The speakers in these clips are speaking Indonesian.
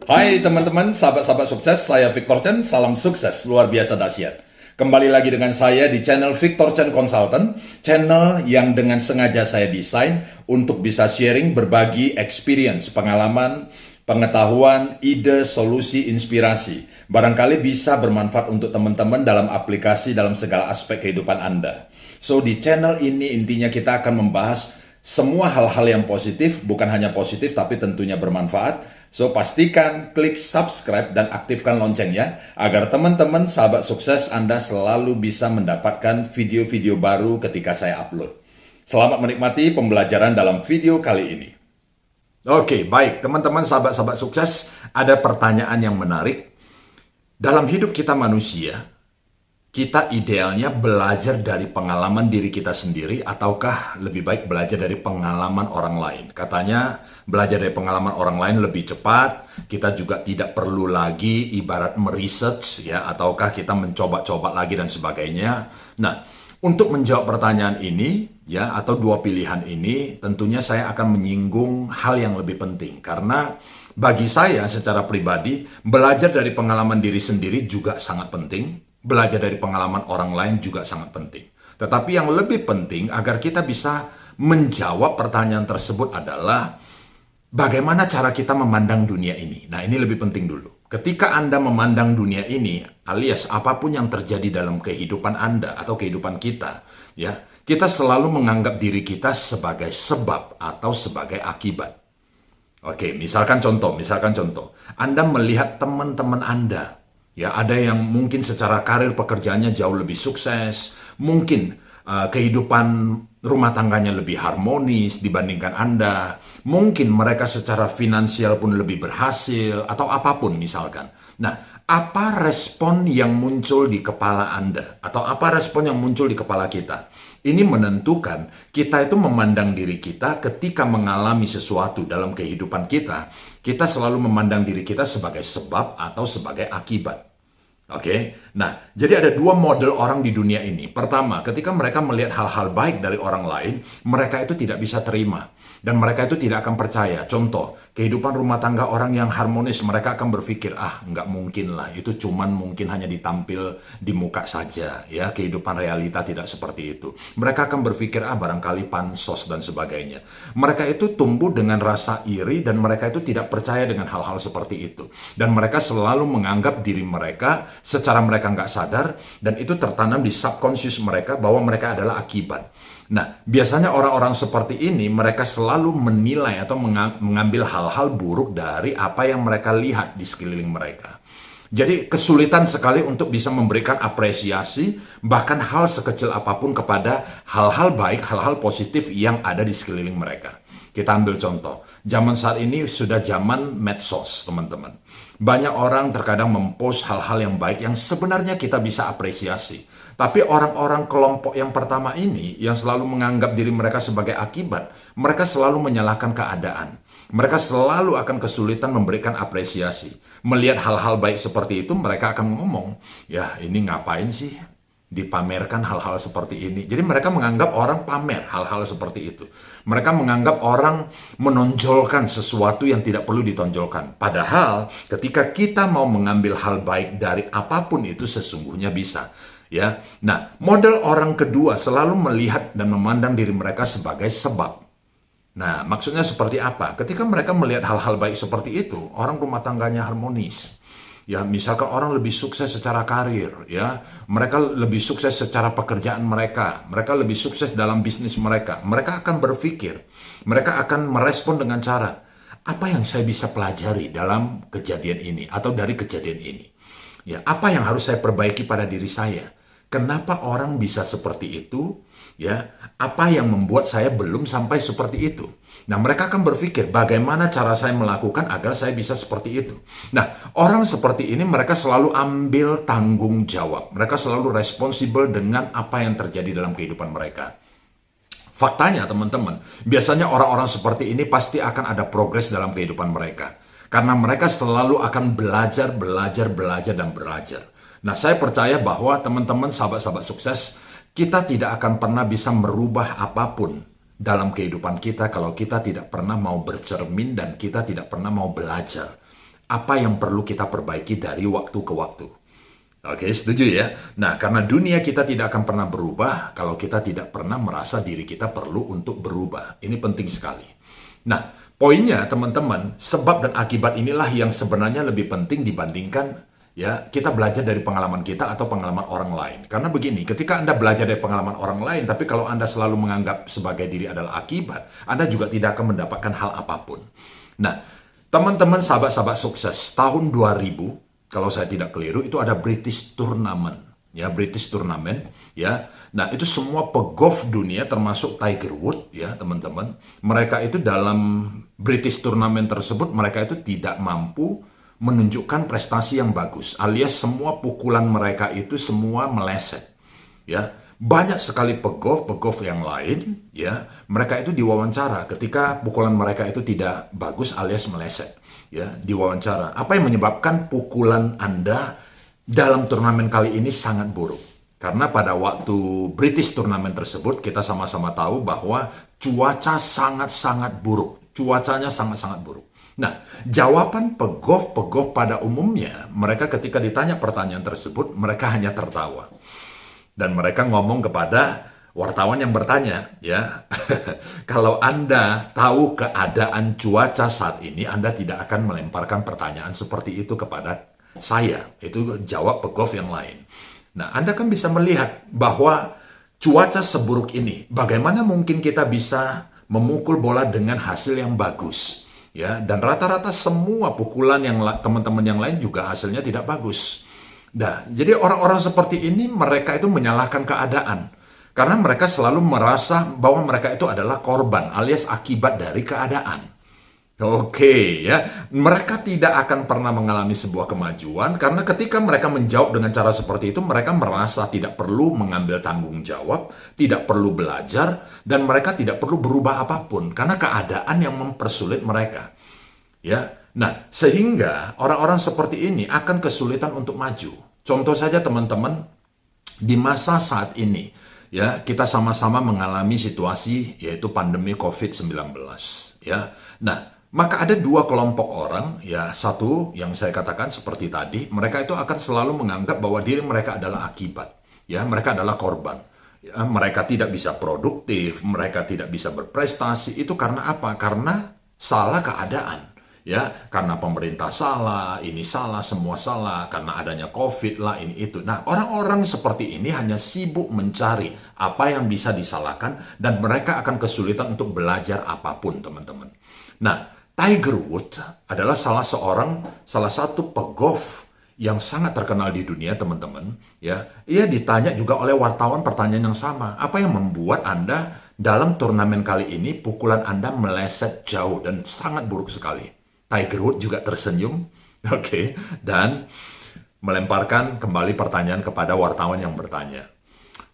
Hai teman-teman, sahabat-sahabat sukses, saya Victor Chen, salam sukses luar biasa dahsyat. Kembali lagi dengan saya di channel Victor Chen Consultant, channel yang dengan sengaja saya desain untuk bisa sharing, berbagi experience, pengalaman, pengetahuan, ide, solusi, inspirasi. Barangkali bisa bermanfaat untuk teman-teman dalam aplikasi dalam segala aspek kehidupan Anda. So di channel ini intinya kita akan membahas semua hal-hal yang positif, bukan hanya positif tapi tentunya bermanfaat. So, pastikan klik subscribe dan aktifkan loncengnya agar teman-teman sahabat sukses Anda selalu bisa mendapatkan video-video baru ketika saya upload. Selamat menikmati pembelajaran dalam video kali ini. Oke, baik teman-teman sahabat-sahabat sukses, ada pertanyaan yang menarik. Dalam hidup kita manusia, kita idealnya belajar dari pengalaman diri kita sendiri ataukah lebih baik belajar dari pengalaman orang lain? Katanya belajar dari pengalaman orang lain lebih cepat, kita juga tidak perlu lagi ibarat meresearch ya, ataukah kita mencoba-coba lagi dan sebagainya. Nah, untuk menjawab pertanyaan ini ya atau dua pilihan ini, tentunya saya akan menyinggung hal yang lebih penting karena bagi saya secara pribadi belajar dari pengalaman diri sendiri juga sangat penting. Belajar dari pengalaman orang lain juga sangat penting. Tetapi yang lebih penting agar kita bisa menjawab pertanyaan tersebut adalah bagaimana cara kita memandang dunia ini. Nah, ini lebih penting dulu. Ketika Anda memandang dunia ini, alias apapun yang terjadi dalam kehidupan Anda atau kehidupan kita, ya, kita selalu menganggap diri kita sebagai sebab atau sebagai akibat. Oke, misalkan contoh. Anda melihat teman-teman Anda. Ya, ada yang mungkin secara karir pekerjaannya jauh lebih sukses, mungkin kehidupan rumah tangganya lebih harmonis dibandingkan Anda, mungkin mereka secara finansial pun lebih berhasil, atau apapun misalkan. Nah, apa respon yang muncul di kepala Anda? Atau apa respon yang muncul di kepala kita? Ini menentukan kita itu memandang diri kita ketika mengalami sesuatu dalam kehidupan kita, kita selalu memandang diri kita sebagai sebab atau sebagai akibat. Oke, nah jadi ada dua model orang di dunia ini. Pertama, ketika mereka melihat hal-hal baik dari orang lain, mereka itu tidak bisa terima. Dan mereka itu tidak akan percaya. Contoh, kehidupan rumah tangga orang yang harmonis, mereka akan berpikir, nggak mungkin lah, itu cuman mungkin hanya ditampil di muka saja. Ya, kehidupan realita tidak seperti itu. Mereka akan berpikir, barangkali pansos dan sebagainya. Mereka itu tumbuh dengan rasa iri dan mereka itu tidak percaya dengan hal-hal seperti itu. Dan mereka selalu menganggap diri mereka secara mereka nggak sadar, dan itu tertanam di subconscious mereka bahwa mereka adalah akibat. Nah, biasanya orang-orang seperti ini, mereka selalu menilai atau mengambil hal-hal buruk dari apa yang mereka lihat di sekeliling mereka. Jadi, kesulitan sekali untuk bisa memberikan apresiasi, bahkan hal sekecil apapun kepada hal-hal baik, hal-hal positif yang ada di sekeliling mereka. Kita ambil contoh, zaman saat ini sudah zaman medsos, teman-teman. Banyak orang terkadang mempost hal-hal yang baik yang sebenarnya kita bisa apresiasi. Tapi orang-orang kelompok yang pertama ini, yang selalu menganggap diri mereka sebagai akibat, mereka selalu menyalahkan keadaan. Mereka selalu akan kesulitan memberikan apresiasi. Melihat hal-hal baik seperti itu, mereka akan ngomong, ya ini ngapain sih dipamerkan hal-hal seperti ini. Jadi mereka menganggap orang pamer hal-hal seperti itu. Mereka menganggap orang menonjolkan sesuatu yang tidak perlu ditonjolkan. Padahal ketika kita mau mengambil hal baik dari apapun itu sesungguhnya bisa. Ya, nah model orang kedua selalu melihat dan memandang diri mereka sebagai sebab. Nah, maksudnya seperti apa? Ketika mereka melihat hal-hal baik seperti itu, orang rumah tangganya harmonis. Ya, misalkan orang lebih sukses secara karir, ya, mereka lebih sukses secara pekerjaan mereka lebih sukses dalam bisnis mereka akan berpikir, mereka akan merespon dengan cara, apa yang saya bisa pelajari dalam kejadian ini atau dari kejadian ini? Ya, apa yang harus saya perbaiki pada diri saya? Kenapa orang bisa seperti itu? Ya, apa yang membuat saya belum sampai seperti itu? Nah, mereka akan berpikir bagaimana cara saya melakukan agar saya bisa seperti itu. Nah, orang seperti ini mereka selalu ambil tanggung jawab. Mereka selalu responsibel dengan apa yang terjadi dalam kehidupan mereka. Faktanya, teman-teman, biasanya orang-orang seperti ini pasti akan ada progres dalam kehidupan mereka. Karena mereka selalu akan belajar, dan belajar. Nah, saya percaya bahwa teman-teman sahabat-sahabat sukses, kita tidak akan pernah bisa merubah apapun dalam kehidupan kita kalau kita tidak pernah mau bercermin dan kita tidak pernah mau belajar. apa yang perlu kita perbaiki dari waktu ke waktu. Oke, setuju ya? Nah, karena dunia kita tidak akan pernah berubah kalau kita tidak pernah merasa diri kita perlu untuk berubah. Ini penting sekali. Nah, poinnya teman-teman, sebab dan akibat inilah yang sebenarnya lebih penting dibandingkan ya kita belajar dari pengalaman kita atau pengalaman orang lain. Karena begini, ketika Anda belajar dari pengalaman orang lain, tapi kalau Anda selalu menganggap sebagai diri adalah akibat, Anda juga tidak akan mendapatkan hal apapun. Nah, teman-teman sahabat-sahabat sukses, tahun 2000, kalau saya tidak keliru, itu ada British Tournament. Ya, British Tournament, ya. Nah, itu semua pegolf dunia termasuk Tiger Woods, ya, teman-teman. Mereka itu dalam British Tournament tersebut, mereka itu tidak mampu menunjukkan prestasi yang bagus, alias semua pukulan mereka itu semua meleset. Ya, banyak sekali pegolf yang lain, ya, mereka itu diwawancara ketika pukulan mereka itu tidak bagus alias meleset. Ya, diwawancara. Apa yang menyebabkan pukulan Anda dalam turnamen kali ini sangat buruk? Karena pada waktu British Tournament tersebut, kita sama-sama tahu bahwa cuaca sangat-sangat buruk. Cuacanya sangat-sangat buruk. Nah, jawaban pegolf pada umumnya, mereka ketika ditanya pertanyaan tersebut, mereka hanya tertawa. Dan mereka ngomong kepada wartawan yang bertanya, ya, kalau Anda tahu keadaan cuaca saat ini, Anda tidak akan melemparkan pertanyaan seperti itu kepada saya. Itu jawab pegolf yang lain. Nah, Anda kan bisa melihat bahwa cuaca seburuk ini, bagaimana mungkin kita bisa memukul bola dengan hasil yang bagus. Ya, dan rata-rata semua pukulan yang teman-teman yang lain juga hasilnya tidak bagus. Nah, jadi orang-orang seperti ini mereka itu menyalahkan keadaan. Karena mereka selalu merasa bahwa mereka itu adalah korban alias akibat dari keadaan. Oke, ya. Mereka tidak akan pernah mengalami sebuah kemajuan karena ketika mereka menjawab dengan cara seperti itu, mereka merasa tidak perlu mengambil tanggung jawab, tidak perlu belajar, dan mereka tidak perlu berubah apapun karena keadaan yang mempersulit mereka. Ya. Nah, sehingga orang-orang seperti ini akan kesulitan untuk maju. Contoh saja teman-teman, di masa saat ini, ya, kita sama-sama mengalami situasi yaitu pandemi COVID-19, ya. Nah, maka ada dua kelompok orang, ya, satu yang saya katakan seperti tadi, mereka itu akan selalu menganggap bahwa diri mereka adalah akibat, ya, mereka adalah korban. Ya, mereka tidak bisa produktif, mereka tidak bisa berprestasi, itu karena apa? Karena salah keadaan. Ya, karena pemerintah salah, ini salah, semua salah, karena adanya COVID lah, ini itu. Nah, orang-orang seperti ini hanya sibuk mencari apa yang bisa disalahkan dan mereka akan kesulitan untuk belajar apapun, teman-teman. Nah, Tiger Woods adalah salah satu pegolf yang sangat terkenal di dunia, teman-teman. Ya, ia ditanya juga oleh wartawan pertanyaan yang sama. Apa yang membuat Anda dalam turnamen kali ini pukulan Anda meleset jauh dan sangat buruk sekali? Tiger Woods juga tersenyum, oke, dan melemparkan kembali pertanyaan kepada wartawan yang bertanya.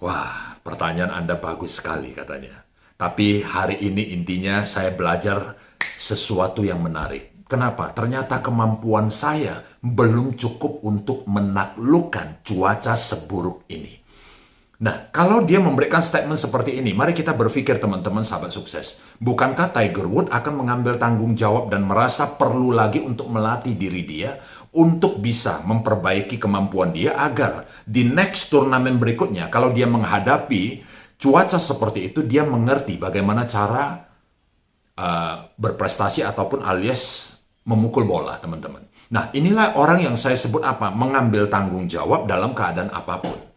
Wah, pertanyaan Anda bagus sekali, katanya. Tapi hari ini intinya saya belajar sesuatu yang menarik. Kenapa? Ternyata kemampuan saya belum cukup untuk menaklukkan cuaca seburuk ini. Nah, kalau dia memberikan statement seperti ini, mari kita berpikir teman-teman sahabat sukses. Bukankah Tiger Woods akan mengambil tanggung jawab dan merasa perlu lagi untuk melatih diri dia untuk bisa memperbaiki kemampuan dia agar di next turnamen berikutnya, kalau dia menghadapi cuaca seperti itu, dia mengerti bagaimana cara berprestasi ataupun alias memukul bola, teman-teman. Nah, inilah orang yang saya sebut apa? Mengambil tanggung jawab dalam keadaan apapun.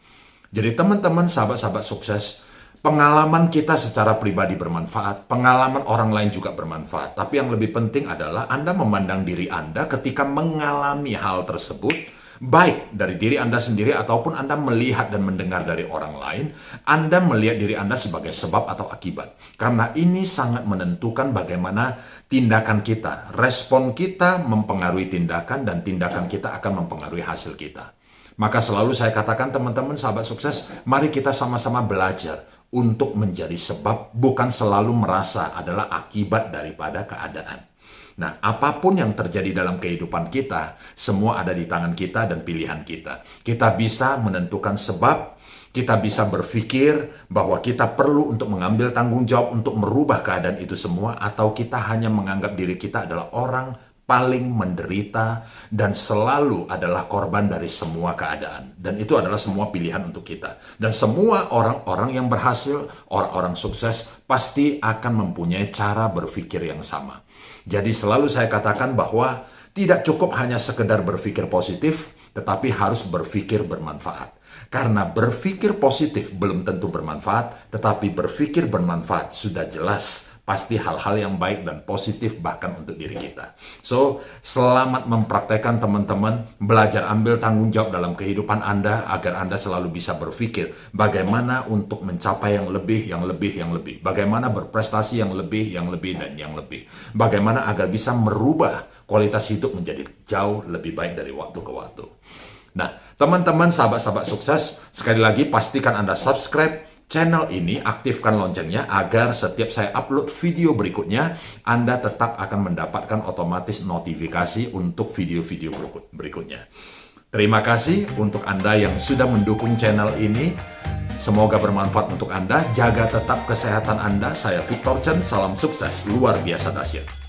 Jadi teman-teman, sahabat-sahabat sukses, pengalaman kita secara pribadi bermanfaat, pengalaman orang lain juga bermanfaat. Tapi yang lebih penting adalah Anda memandang diri Anda ketika mengalami hal tersebut, baik dari diri Anda sendiri ataupun Anda melihat dan mendengar dari orang lain, Anda melihat diri Anda sebagai sebab atau akibat. Karena ini sangat menentukan bagaimana tindakan kita. Respon kita mempengaruhi tindakan dan tindakan kita akan mempengaruhi hasil kita. Maka selalu saya katakan teman-teman sahabat sukses, mari kita sama-sama belajar untuk menjadi sebab, bukan selalu merasa adalah akibat daripada keadaan. Nah, apapun yang terjadi dalam kehidupan kita, semua ada di tangan kita dan pilihan kita. Kita bisa menentukan sebab, kita bisa berpikir bahwa kita perlu untuk mengambil tanggung jawab untuk merubah keadaan itu semua, atau kita hanya menganggap diri kita adalah orang paling menderita dan selalu adalah korban dari semua keadaan. Dan itu adalah semua pilihan untuk kita. Dan semua orang-orang yang berhasil, orang-orang sukses, pasti akan mempunyai cara berpikir yang sama. Jadi selalu saya katakan bahwa tidak cukup hanya sekedar berpikir positif, tetapi harus berpikir bermanfaat. Karena berpikir positif belum tentu bermanfaat, tetapi berpikir bermanfaat sudah jelas pasti hal-hal yang baik dan positif bahkan untuk diri kita. So, selamat mempraktekkan teman-teman, belajar ambil tanggung jawab dalam kehidupan Anda agar Anda selalu bisa berpikir bagaimana untuk mencapai yang lebih, yang lebih, yang lebih. Bagaimana berprestasi yang lebih, dan yang lebih. Bagaimana agar bisa merubah kualitas hidup menjadi jauh lebih baik dari waktu ke waktu. Nah, teman-teman, sahabat-sahabat sukses, sekali lagi pastikan Anda subscribe channel ini, aktifkan loncengnya agar setiap saya upload video berikutnya, Anda tetap akan mendapatkan otomatis notifikasi untuk video-video berikutnya. Terima kasih untuk Anda yang sudah mendukung channel ini. Semoga bermanfaat untuk Anda. Jaga tetap kesehatan Anda. Saya Victor Chen, salam sukses luar biasa dahsyat.